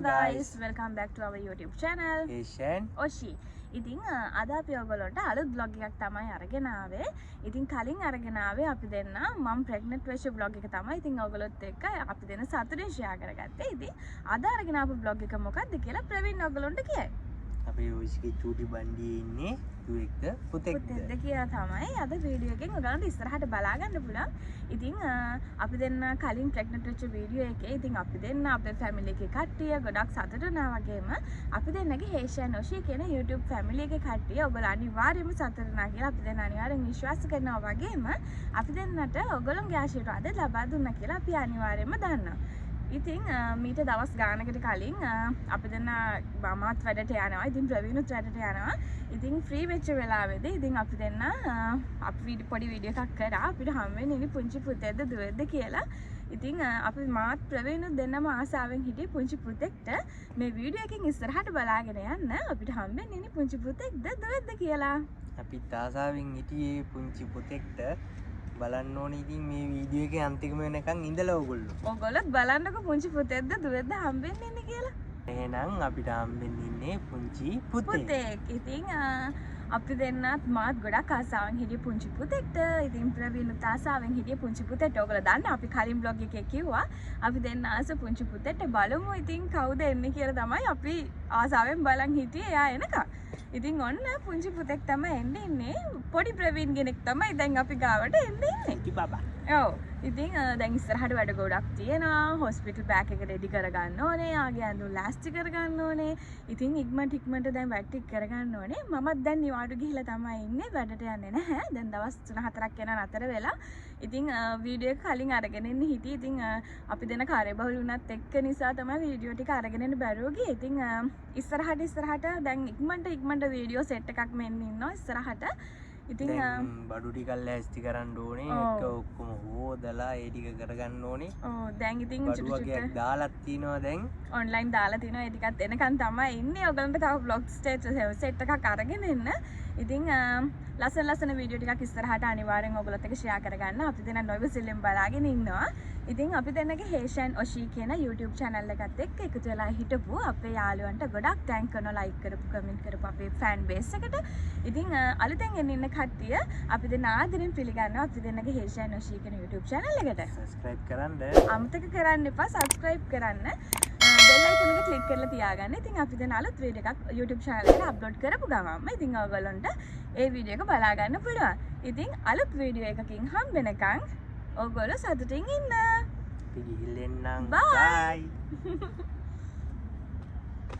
guys, welcome back to our YouTube channel. Asian Oshi. ඉතින් අද අපි ඔයගොල්ලන්ට අලුත් vlog එකක් තමයි අරගෙන ආවේ. ඉතින් කලින් අරගෙන ආවේ අපි දෙන්න මම pregnant වෙච්ච vlog එක තමයි. ඉතින් ඔයගොල්ලොත් එක්ක අපි දෙන්න සතුටින් share කරගත්තේ. ඉතින් අද අරගෙන ආපු vlog එක මොකක්ද කියලා ප්‍රවීන් ඔයගොල්ලන්ට කියයි. අපි ඔයිස්ගේ චූටි බණ්ඩියේ ඉන්නේ දුවෙක්ද පුතෙක්ද කියලා තමයි අද වීඩියෝ එකෙන් ඔයගොල්ලන්ට ඉස්සරහට බලා ගන්න පුළුවන්. ඉතින් අපි දෙන්න කලින් pregnant වෙච්ච වීඩියෝ එකේ ඉතින් අපි දෙන්න අපේ family එකේ කට්ටිය ගොඩක් සතුටු වුණා වගේම අපි දෙන්නගේ Asian Oshi කියන YouTube family එකේ කට්ටිය ඔයගොල්ලෝ අනිවාර්යයෙන්ම සතුටු වුණා කියලා අපි දෙන්න අනිවාර්යෙන් විශ්වාස කරනවා වගේම අපි දෙන්නට ඔයගොල්ලන්ගේ ආශිර්වාද ලබා දුන්නා කියලා අපි අනිවාර්යයෙන්ම දන්නවා. ඉතින් මීට දවස් ගානකට කලින් අපි දෙන්න මමත් වැඩට යනවා. ඉතින් ප්‍රවීණුත් වැඩට යනවා. ඉතින් ෆ්‍රී වෙච්ච වෙලාවෙදී ඉතින් අපි දෙන්න අපි පොඩි වීඩියෝ එකක් කරා. අපිට හම් වෙන්නේ ඉනි පුංචි පුතේද දුවේද කියලා. ඉතින් අපි මාත් ප්‍රවීණුත් දෙන්නම ආසාවෙන් හිටියේ පුංචි පුතෙක්ට මේ වීඩියෝ එකෙන් ඉස්සරහට බලාගෙන යන්න අපිට හම් වෙන්නේ ඉනි පුංචි පුතෙක්ද දුවේද කියලා. අපිත් ආසාවෙන් හිටියේ පුංචි පුතෙක්ට බලන්න ඕනේ. ඉතින් මේ වීඩියෝ එකේ අන්තිම වෙනකන් ඉඳලා ඔයගොල්ලොත් බලන්නකො පුංචි පුතෙක්ද දුවේද හම්බෙන්නේ ඉන්නේ කියලා. එහෙනම් අපිට හම්බෙන්නේ ඉන්නේ පුංචි පුතෙක්. ඉතින් අපි දෙන්නත් මාත් ගොඩක් ආසාවෙන් හිටියේ පුංචි පුතෙක්ට. ඉතින් ප්‍රවීණුත් ආසාවෙන් හිටියේ පුංචි පුතෙක්ට. ඔයගොල්ලෝ දන්න අපි කලින් vlog එකේ කිව්වා අපි දෙන්න ආස පුංචි පුතෙක්ට බලමු. ඉතින් කවුද එන්නේ කියලා තමයි අපි ආසාවෙන් බලන් හිටියේ එයා එනකම්. ඉතින් ඔන්න පුංචි පුතෙක් තමයි එන්නේ ඉන්නේ. පොඩි ප්‍රවීන් කෙනෙක් තමයි දැන් අපි ගාවට එන්නේ ඉන්නේ. ඉති බබා. ඔව්. ඉතින් දැන් ඉස්සරහට වැඩ ගොඩක් තියෙනවා. හොස්පිටල් බෑග් එක රෙඩි කරගන්න ඕනේ. ආගේ ඇඳුම් ලෑස්ති කරගන්න ඕනේ. ඉතින් ඉක්මනට දැන් වැඩ ටික කරගන්න ඕනේ. මමත් දැන් නිවාඩු ගිහිල්ලා තමයි ඉන්නේ. වැඩට යන්නේ නැහැ. දැන් දවස් 3-4ක් යන නතර වෙලා. ඉතින් වීඩියෝ එක කලින් අරගෙන ඉන්න හිටියේ. ඉතින් අපි දෙන කාර්යබහුල වුණත් එක්ක නිසා තමයි වීඩියෝ ටික අරගෙන ඉන්න බැරුව ගියේ. ඉතින් ඉස්සරහට දැන් ඉක්මනට වීඩියෝ සෙට් එකක් මෙන්න ඉන්නවා ඉස්සරහට. ඉතින් බඩු ටිකක් ලෑස්ති කරන්න ඕනේ. ඒක ඔක්කොම හොදලා ඒ ටික කරගන්න ඕනේ. ඔව් දැන් ඉතින් බඩු වගේක් දාලා තිනවා දැන්. ඔන්ලයින් දාලා තිනවා. ඒ ටිකත් එනකන් තමයි ඉන්නේ. ඔයගලන්ට තව vlog සෙට් එකක් අරගෙන එන්න. ඉතින් ලස්සන වීඩියෝ ටිකක් ඉස්සරහට අනිවාර්යෙන් ඔයගලත් එක්ක ෂෙයා කරගන්න. අපි දෙන නොයිවසිල්ලෙන් බලාගෙන ඉන්නවා. ඉතින් අපි දෙන්නගේ Asian Oshi කියන YouTube channel එකත් එක්ක එකතු වෙලා හිටපු අපේ යාළුවන්ට ගොඩක් thank කරනවා like කරපු comment කරපු අපේ fan base එකට. ඉතින් අලුතෙන් ඉන්න කට්ටිය අපි දෙන ආදරෙන් පිළිගන්නවා අපි දෙන්නගේ Asian Oshi කියන YouTube channel එකට. subscribe කරන්න. අමතක කරන්න එපා subscribe කරන්න. bell icon එක click කරලා තියාගන්න. ඉතින් අපි දෙන අලුත් වීඩියෝ එකක් YouTube channel එකට upload කරපු ගමන්ම ඉතින් ඔයගොල්ලන්ට ඒ වීඩියෝ එක බලා ගන්න පුළුවන්. ඉතින් අලුත් වීඩියෝ එකකින් හම් වෙනකන් ඔයගොල්ලෝ සතුටින් ඉන්න. අපි ගිහින් එන්නම්. Bye.